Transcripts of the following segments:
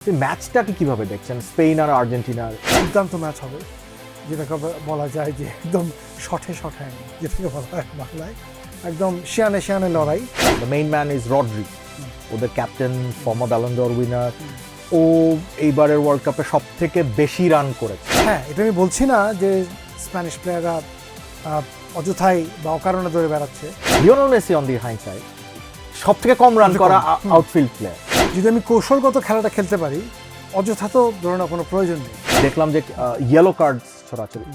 ম্যাচটাকে কিভাবে দেখছেন স্পেন আর আর্জেন্টিনার? দুর্দান্ত ম্যাচ হবে, যেটাকে বলা যায় যে একদম শটে যেটাকে বলা হয় বাংলায়, একদম শিয়ানে লড়াই। The main man is Rodri, ওদের ক্যাপ্টেন, ফর্মার ব্যালন ড'র উইনার। ও এইবারের ওয়ার্ল্ড কাপে সব থেকে বেশি রান করেছে। হ্যাঁ, এটা আমি বলছি না যে স্প্যানিশ প্লেয়াররা অযথাই বা অকারণে ধরে বেড়াচ্ছে। লিওনেল মেসি অন দি হাইন্ডসাইড সব থেকে কম রান করা আউটফিল্ড প্লেয়ার। যদি আমি কৌশলগত খেলাটা খেলতে পারি, অযথা তো ধরে না কোনো প্রয়োজন নেই। দেখলাম যে ইয়েলো কার্ড ছড়াছড়ি।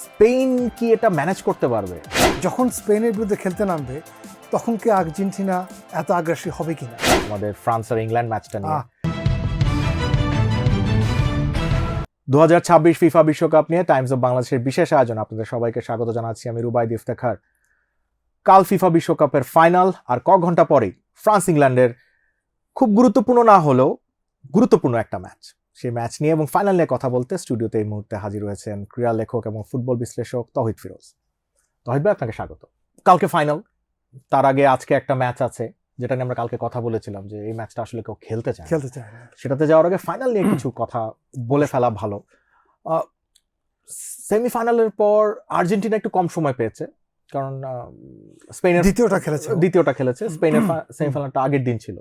স্পেন কি এটা ম্যানেজ করতে পারবে? যখন স্পেনের বিরুদ্ধে খেলতে নামবে তখন কি আর্জেন্টিনা এত আগ্রাসী হবে কিনা? আমাদের ফ্রান্স আর ইংল্যান্ড ম্যাচটা নিয়ে 2026 ফিফা বিশ্বকাপ নিয়ে টাইমস অফ বাংলাদেশের বিশেষ আয়োজন আপনাদের সবাইকে স্বাগত জানাচ্ছি। আমি রুবাইদ ইফতেখার। কাল ফিফা বিশ্বকাপের ফাইনাল, আর ক ঘন্টা পরেই ফ্রান্স ইংল্যান্ডের খুব গুরুত্বপূর্ণ না হলেও গুরুত্বপূর্ণ একটা ম্যাচ। সেই ম্যাচ নিয়ে এবং ফাইনাল নিয়ে কথা বলতে স্টুডিওতে এই মুহূর্তে হাজির হয়েছেন ক্রীড়া লেখক এবং ফুটবল বিশ্লেষক তৌহিদ ফিরোজ। তৌহিদ ভাই, আপনাকে স্বাগত। কালকে ফাইনাল, তার আগে আজকে একটা ম্যাচ আছে যেটা নিয়ে আমরা কালকে কথা বলেছিলাম যে এই ম্যাচটা আসলে কেউ খেলতে চায়। সেটাতে যাওয়ার আগে ফাইনাল নিয়ে কিছু কথা বলে ফেলা ভালো। সেমিফাইনালের পর আর্জেন্টিনা একটু কম সময় পেয়েছে, কারণ স্পেনের দ্বিতীয়টা খেলেছে। স্পেনের সেমিফাইনালটা আগের দিন ছিল।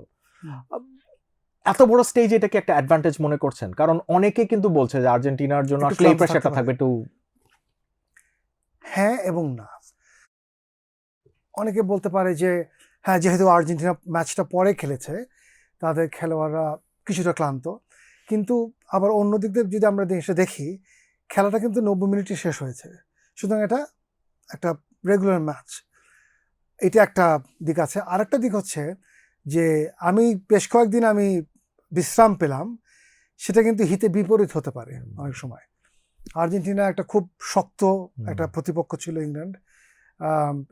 এত বড় স্টেজে এটাকে একটা অ্যাডভান্টেজ মনে করছেন? কারণ অনেকে কিন্তু বলছে যে আর্জেন্টিনার জন্য আসলে এই প্রেসারটা থাকবে একটু। হ্যাঁ এবং না। অনেকে বলতে পারে যে হ্যাঁ, যেহেতু আর্জেন্টিনা ম্যাচটা পরে খেলেছে তাদের খেলোয়াড়রা কিছুটা ক্লান্ত, কিন্তু আবার অন্য দিক দিয়ে যদি আমরা দেশে দেখি, খেলাটা কিন্তু 90 মিনিটে শেষ হয়েছে। সুতরাং এটা একটা রেগুলার ম্যাচ, এটা একটা দিক আছে। আরেকটা দিক হচ্ছে যে আমি বেশ কয়েকদিন আমি বিশ্রাম পেলাম, সেটা কিন্তু হিতে বিপরীত হতে পারে অনেক সময়। আর্জেন্টিনা একটা খুব শক্ত একটা প্রতিপক্ষ ছিল ইংল্যান্ড,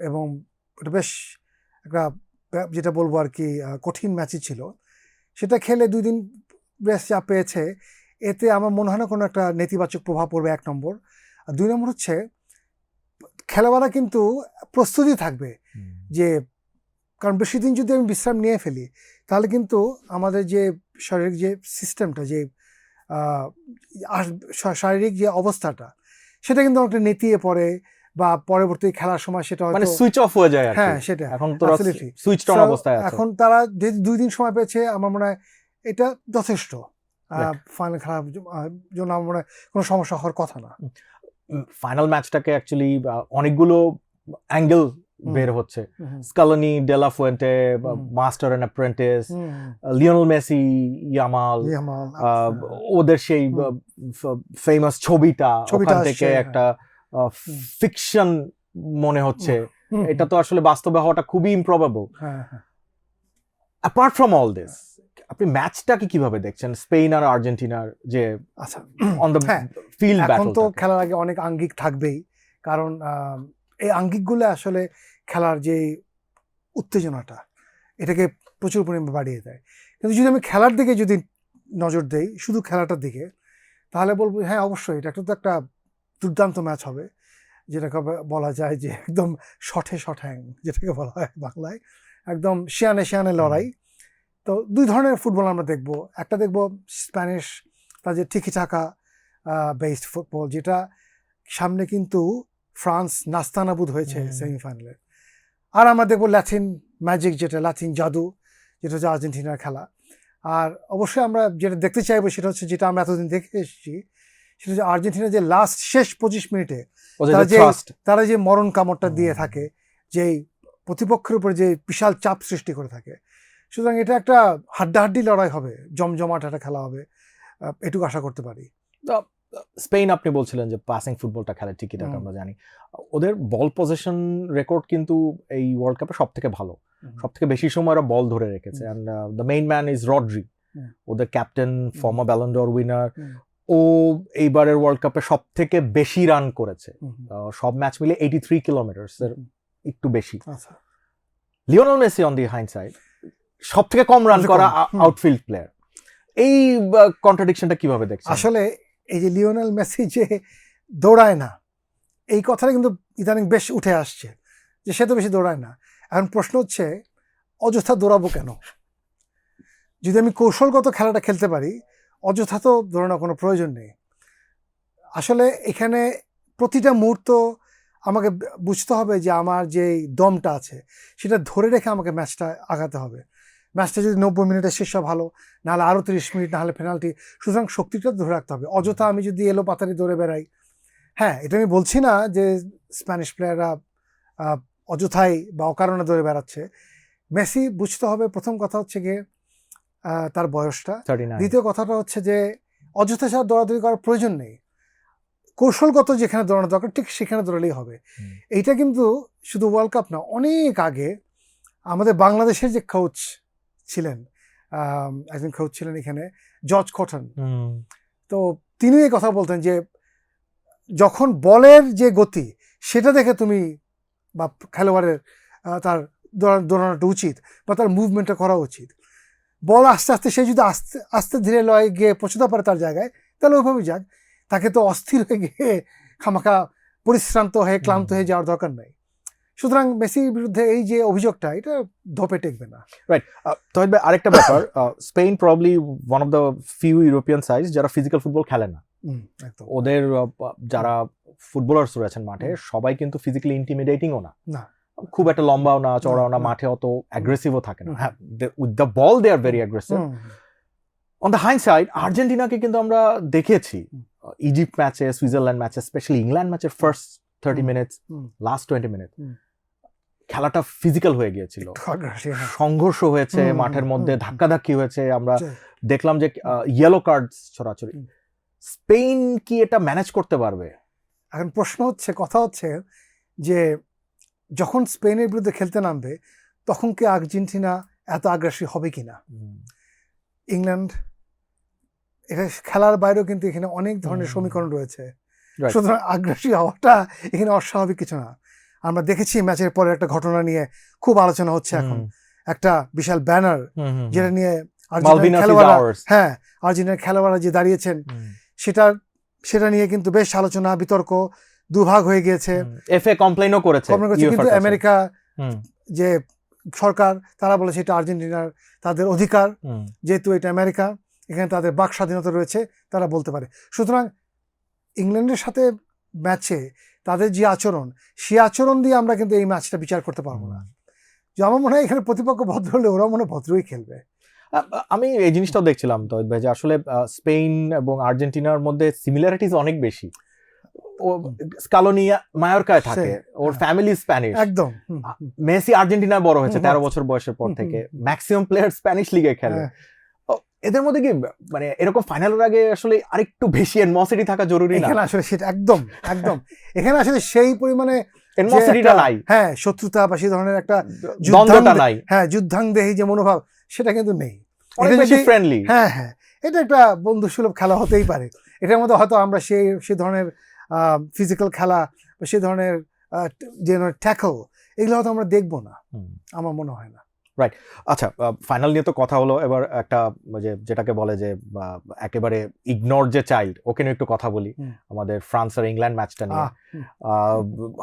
এবং এটা বেশ একটা যেটা বলবো আর কি কঠিন ম্যাচই ছিল। সেটা খেলে 2 দিন বেশ চাপ পেয়েছে, এতে আমার মনে হয় না কোনো একটা নেতিবাচক প্রভাব পড়বে, 1 নম্বর। আর 2 নম্বর হচ্ছে খেলোয়াড়রা কিন্তু প্রস্তুতি থাকবে যে, কারণ বেশি দিন যদি আমি বিশ্রাম নিয়ে ফেলি তাহলে কিন্তু আমাদের যে শারীরিক যে সিস্টেমটা, যে শারীরিক যে অবস্থাটা, সেটা কিন্তু অনেকটা নেতিয়ে পড়ে বা পরবর্তী খেলার সময় সেটা মানে সুইচ অফ হয়ে যায়। হ্যাঁ, সেটা এখন তো সুইচ অন অবস্থায় আছে। এখন তারা যে 2 দিন সময় পেয়েছে, আমার মনে হয় এটা যথেষ্ট ফাইনাল খেলার জন্য। আমার মনে হয় কোনো সমস্যা হওয়ার কথা না। ফাইনাল ম্যাচটাকে অ্যাকচুয়ালি অনেকগুলো অ্যাঙ্গেল বের হচ্ছে। Scaloni, de la Fuente, master and apprentice, Lionel Messi, Yamal, ওদের সেই ফেমাস ছবিটা, ওখান থেকে একটা ফিকশন মনে হচ্ছে। এটা তো আসলে বাস্তবে হওয়াটা খুবই ইমপ্রবাবল। অ্যাপার্ট ফ্রম অল দিস, আপনি ম্যাচটাকে কিভাবে দেখছেন স্পেন আর আর্জেন্টিনার? যে আচ্ছা, অন দ্য ফিল্ড ব্যাটল, এখন তো খেলার আগে অনেক আঙ্গিক থাকবেই, কারণ এই আঙ্গিকগুলো আসলে খেলার যে উত্তেজনাটা, এটাকে প্রচুর পরিমাণে বাড়িয়ে দেয়। কিন্তু যদি আমি খেলার দিকে যদি নজর দেই, শুধু খেলাটার দিকে, তাহলে বলবো হ্যাঁ, অবশ্যই এটা তো একটা দুর্দান্ত ম্যাচ হবে, যেটাকে বলা যায় যে একদম শটে যেটাকে বলা হয় বাংলায়, একদম শিয়ানে লড়াই। তো 2 ধরনের ফুটবল আমরা দেখব। একটা দেখব স্প্যানিশ, তাদের ঠিকই থাকা বেসড ফুটবল, যেটা সামনে কিন্তু ফ্রান্স নাস্তানাবুদ হয়েছে সেমিফাইনালে। আর আমরা দেখবো ল্যাটিন ম্যাজিক, যেটা ল্যাটিন জাদু, যেটা হচ্ছে আর্জেন্টিনার খেলা। আর অবশ্যই আমরা যেটা দেখতে চাইবো সেটা হচ্ছে, যেটা আমরা এতদিন দেখে এসেছি, সেটা হচ্ছে আর্জেন্টিনা যে লাস্ট শেষ 25 মিনিটে তারা যে মরণ কামড়টা দিয়ে থাকে, যেই প্রতিপক্ষের উপরে যে বিশাল চাপ সৃষ্টি করে থাকে। সুতরাং এটা একটা হাড্ডাহাড্ডি লড়াই হবে, জমজমাট একটা খেলা হবে, এটুকু আশা করতে পারি। স্পেন, আপনি বলছিলেন যে পাসিং ফুটবলটা খেলে, ঠিকই থাকে, আমরা জানি। ওদের বল পজিশন রেকর্ড কিন্তু এই ওয়ার্ল্ড কাপে সব থেকে ভালো, সব থেকে বেশি সময় ওরা বল ধরে রেখেছে। And the main man is Rodri, ওদের ক্যাপ্টেন, ফর্মার ব্যালন ড'র উইনার। ও এইবারের ওয়ার্ল্ড কাপে সব থেকে বেশি রান করেছে, সব ম্যাচ মিলে 83 কিলোমিটার, একটু বেশি। লিওনেল মেসি অন দি হাইন্ডসাইড সব থেকে কম রান করা আউটফিল্ড প্লেয়ার। এই কন্ট্রাডিকশনটা কিভাবে দেখছেন? আসলে এই যে লিওনেল মেসি যে দৌড়ায় না, এই কথাটা কিন্তু ইদানিং বেশ উঠে আসছে যে সে তো বেশি দৌড়ায় না। এখন প্রশ্ন হচ্ছে, অযথা দৌড়াবো কেন? যদি আমি কৌশলগত খেলাটা খেলতে পারি, অযথা তো ধরে না কোনো প্রয়োজন নেই। আসলে এখানে প্রতিটা মুহূর্ত আমাকে বুঝতে হবে যে আমার যে দমটা আছে সেটা ধরে রেখে আমাকে ম্যাচটা আগাতে হবে। ম্যাচটা যদি 90 মিনিটে শেষ হয় ভালো, নাহলে আরও 30 মিনিট, নাহলে পেনাল্টি। সুতরাং শক্তিটা ধরে রাখতে হবে। অযথা আমি যদি এলো পাতারি দৌড়ে বেড়াই, হ্যাঁ এটা আমি বলছি না যে স্প্যানিশ প্লেয়াররা অযথাই বা অকারণে দৌড়ে বেড়াচ্ছে। মেসি বুঝতে হবে, প্রথম কথা হচ্ছে গিয়ে তার বয়সটা, 39 দ্বিতীয় কথাটা হচ্ছে যে অযথা ছাড়া দৌড়াদৌড়ি করার প্রয়োজন নেই। কৌশলগত যেখানে দৌড়ানো দরকার ঠিক সেখানে দৌড়ালেই হবে। এইটা কিন্তু শুধু ওয়ার্ল্ড কাপ না, অনেক আগে আমাদের বাংলাদেশের যে কোচ ছিলেন, একজন কোচ ছিলেন এখানে, জর্জ কটন। তো তিনি এই কথা বলতেন যে যখন বলের যে গতি সেটা দেখে তুমি বা খেলোয়াড়ের তার দৌড়ানোটা উচিত বা তার মুভমেন্টটা করা উচিত। বল আস্তে আস্তে সে যদি আস্তে আস্তে ধীরে লয় গিয়ে পৌঁছতে পারে তার জায়গায়, তাহলে ওইভাবে যাক। তাকে তো অস্থির হয়ে গিয়ে খামাখা পরিশ্রান্ত হয়ে ক্লান্ত হয়ে যাওয়ার দরকার নাই। সুতরাং মেসির বিরুদ্ধে এই যে অভিযোগটা, এটা ধোপে টেকবে না। রাইট। তহিদ ভাই, আরেকটা ব্যাপার, Spain probably one of the few European size যারা ফিজিক্যাল ফুটবল খেলে না। ওদের যারা ফুটবলার্স রয়েছেন মাঠে সবাই কিন্তু ফিজিক্যালি ইন্টিমিডেটিংও না, খুব একটা লম্বাও না, চওড়াও না, মাঠে অত অ্যাগ্রেসিভও থাকে না। হ্যাঁ, with the ball they are very aggressive. On the hind side আর্জেন্টিনাকে কিন্তু আমরা দেখেছি ইজিপ্ট ম্যাচে, সুইজারল্যান্ড ম্যাচে, স্পেশালি ইংল্যান্ড ম্যাচের ফার্স্ট 30 মিনিটস, লাস্ট 20 মিনিট খেলাটা ফিজিক্যাল হয়ে গিয়েছিল, সংঘর্ষ হয়েছে মাঠের মধ্যে, ধাক্কাধাক্কি হয়েছে, আমরা দেখলাম যে ইয়েলো কার্ড ছড়াছড়ি। স্পেন কি এটা ম্যানেজ করতে পারবে? এখন প্রশ্ন হচ্ছে, কথা হচ্ছে যে যখন স্পেনের বিরুদ্ধে খেলতে নামবে তখন কি আর্জেন্টিনা এত আগ্রাসী হবে কিনা? ইংল্যান্ড, এটা খেলার বাইরেও কিন্তু এখানে অনেক ধরনের সমীকরণ রয়েছে। সুতরাং আগ্রাসী হওয়াটা এখানে অস্বাভাবিক কিছু না। আমরা দেখেছি ম্যাচের পরে একটা ঘটনা নিয়ে খুব আলোচনা হচ্ছে এখন, একটা বিশাল ব্যানার যেটা নিয়ে আর্জেন্টিনার খেলোয়াড়রা যে দাঁড়িয়েছেন সেটা নিয়ে কিন্তু বেশ আলোচনা, বিতর্ক, দুভাগ হয়ে গিয়েছে। এফএ কমপ্লেইনও করেছে, কিন্তু আমেরিকা যে সরকার তারা বলেছে এটা আর্জেন্টিনার তাদের অধিকার, যেহেতু এটা আমেরিকা, এখানে তাদের বাক স্বাধীনতা রয়েছে, তারা বলতে পারে। সুতরাং ইংল্যান্ডের সাথে ম্যাচে তাদের যে আচরণ, সেই আচরণ দিয়ে আমরা কিন্তু এই ম্যাচটা বিচার করতে পারবো না। যে আমার মনে হয় এখানে প্রতিপক্ষ ভদ্র হলে ওরা মনে ভদ্রই খেলবে। আমি এই জিনিসটাও দেখছিলাম তো ভাই, যে আসলে স্পেন এবং আর্জেন্টিনার মধ্যে সিমিলারিটিস অনেক বেশি। ও স্কালোনি মায়োরকায় থাকে, ওর ফ্যামিলি স্প্যানিশ। একদম। মেসি আর্জেন্টিনায় বড় হয়েছে 13 বছর বয়সের পর থেকে, ম্যাক্সিমাম প্লেয়ার স্প্যানিশ লিগে খেলে। এদের মধ্যে কি মানে এরকম ফাইনালের আগে আসলে আরেকটু বেশি এনমসিটি থাকা জরুরি না? এখানে আসলে সেটা একদম একদম এখানে আসলে সেই পরিমাণে এনমসিটিটা নাই, হ্যাঁ শত্রুতা বা সেই ধরনের একটা দ্বন্দ্বটা নাই, হ্যাঁ যুদ্ধাংদেহী যে মনোভাব সেটা কিন্তু নেই। অনেক বেশি ফ্রেন্ডলি। হ্যাঁ হ্যাঁ, এটা একটা বন্ধুসুলভ খেলা হতেই পারে। এটার মধ্যে হয়তো আমরা সেই ধরনের ফিজিক্যাল খেলা বা সেই ধরনের যে ট্যাকল, এগুলো হয়তো আমরা দেখবো না, আমার মনে হয় না। রাইট। আচ্ছা, ফাইনাল নিয়ে তো কথা হলো, এবার একটা যেটাকে বলে যে একেবারে ইগনোর যে চাইল্ড, ওকে নিয়ে একটু কথা বলি, আমাদের ফ্রান্স আর ইংল্যান্ড ম্যাচটা নিয়ে।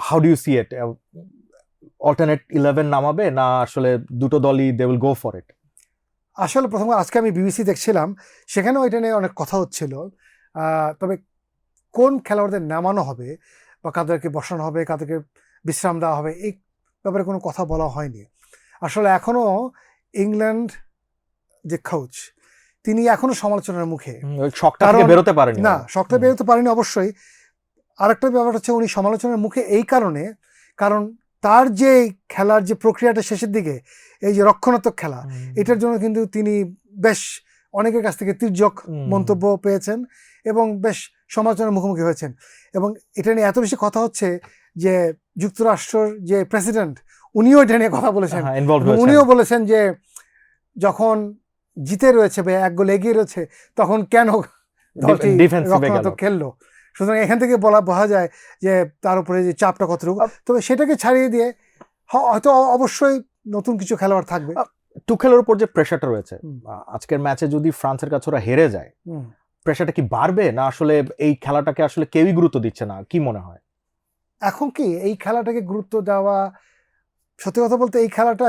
How do you see it? Alternate 11 নামাবে না আসলে দুটো দলই they will go for it? আসলে প্রথমবার আজকে আমি বিবিসি দেখছিলাম, সেখানেও এটা নিয়ে অনেক কথা হচ্ছিল। তবে কোন খেলোয়াড়দের নামানো হবে বা কাদেরকে বসানো হবে, কাদেরকে বিশ্রাম দেওয়া হবে, এই ব্যাপারে কোনো কথা বলা হয়নি। আসলে এখনো ইংল্যান্ড যে কোচ, তিনি এখনো সমালোচনার মুখে, শকটা থেকে বেরোতে পারেনি। না, শকটা বেরোতে পারেনি অবশ্যই। আরেকটা ব্যাপার হচ্ছে উনি সমালোচনার মুখে এই কারণে, কারণ তার যে খেলার যে প্রক্রিয়াটা শেষের দিকে, এই যে রক্ষণাত্মক খেলা, এটার জন্য কিন্তু তিনি বেশ অনেকের কাছ থেকে তির্যক মন্তব্য পেয়েছেন এবং বেশ সমালোচনার মুখোমুখি হয়েছেন। এবং এটা নিয়ে এত বেশি কথা হচ্ছে যে যুক্তরাষ্ট্রের যে প্রেসিডেন্ট, উনিও এটা নিয়ে কথা বলেছেন। উনিও বলেছেন যে যখন জিতে রয়েছে বা 1 গোল এগিয়ে রয়েছে, তখন কেন দলটি রক্ষণাত্মক খেললো। সুতরাং এখান থেকে বোঝা যায় যে তার উপরে যে চাপটা কতটুকু। তবে সেটাকে ছাড়িয়ে দিয়ে হয়তো অবশ্যই নতুন কিছু খেলোয়াড় থাকবে। টুখেলের উপর যে প্রেশারটা রয়েছে, আজকের ম্যাচে যদি ফ্রান্সের কাছে ওরা হেরে যায়, প্রেশারটা কি বাড়বে না আসলে এই খেলাটাকে আসলে কেউই গুরুত্ব দিচ্ছে না? কি মনে হয় এখন কি এই খেলাটাকে গুরুত্ব দেওয়া? সত্যি কথা বলতে এই খেলাটা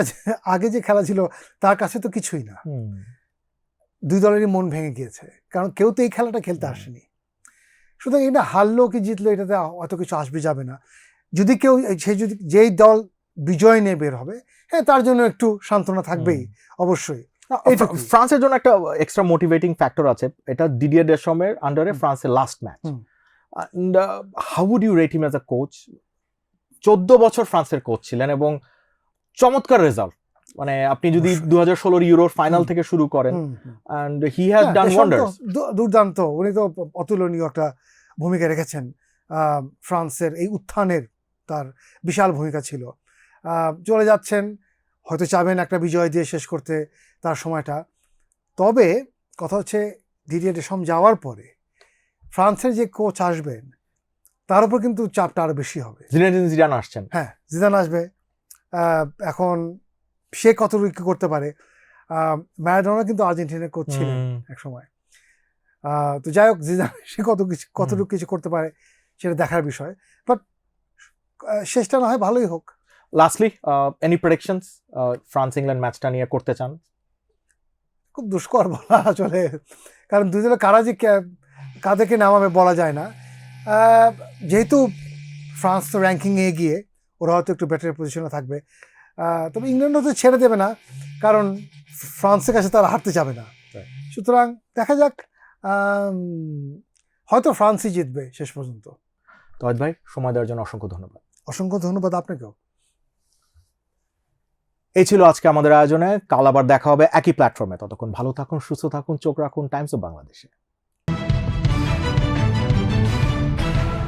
আগে যে খেলা ছিল তার কাছে তো কিছুই না। দুই দলেরই মন ভেঙে গিয়েছে, কারণ কেউ তো এই খেলাটা খেলতে আসেনি। সুতরাং এটা হারলো কি জিতলো এটাতে অত কিছু আসবে যাবে না। যদি কেউ যদি যেই দল বিজয় নিয়ে বের হবে, হ্যাঁ তার জন্য একটু সান্ত্বনা থাকবেই অবশ্যই। এইটুকুই। ফ্রান্সের জন্য একটা এক্সট্রা মোটিভেটিং ফ্যাক্টর আছে, এটা ডিডিয়ার ডেশমের আন্ডারে ফ্রান্সের last match. And how would you rate him as a coach? 14 বছর ফ্রান্সের কোচ ছিলেন এবং চমৎকার রেজাল্ট, মানে আপনি যদি 2016 ইউরোর ফাইনাল থেকে শুরু করেন, and he has done wonders. দুর্দান্ত, উনি তো অতুলনীয় একটা ভূমিকা রেখেছেন ফ্রান্সের এই উত্থানের, তার বিশাল ভূমিকা ছিল। চলে যাচ্ছেন, হয়তো চাবেন একটা বিজয় দিয়ে শেষ করতে তার সময়টা। তবে কথা হচ্ছে ডিডিয়ার ডেশম যাওয়ার পরে ফ্রান্সের যে কোচ আসবেন তার উপর কিন্তু চাপটা আরো বেশি হবে। জিনেদিন জিদান আসছেন, হ্যাঁ জিদান আসবে। এখন সে কতটুকু কি করতে পারে। ম্যারাডোনা কিন্তু আর্জেন্টিনার কোচ ছিলেন এক সময়। তো যাই হোক, জিদান সে কতটুকু কিছু করতে পারে সেটা দেখার বিষয়। বাট শেষটা না হয় ভালোই হোক। Lastly any predictions France England ম্যাচটা নিয়ে করতে চান? খুব দুষ্কর বলা আসলে, কারণ দুজনে কারা যে কাদেরকে নামাবে বলা যায় না। যেহেতু ফ্রান্স তো র্যাঙ্কিংয়ে এগিয়ে, ওরা হয়তো একটু বেটার পজিশনে থাকবে। তবে ইংল্যান্ডও তো ছেড়ে দেবে না, কারণ ফ্রান্সের কাছে তারা হারতে যাবে না। সুতরাং দেখা যাক, হয়তো ফ্রান্সই জিতবে শেষ পর্যন্ত। তহিদ ভাই, সময় দেওয়ার জন্য অসংখ্য ধন্যবাদ। অসংখ্য ধন্যবাদ আপনাকেও। এই ছিল আজকে আমাদের আয়োজনে। কাল আবার দেখা হবে একই প্ল্যাটফর্মে। ততক্ষণ ভালো থাকুন, সুস্থ থাকুন, চোখ রাখুন টাইমস অফ বাংলাদেশে।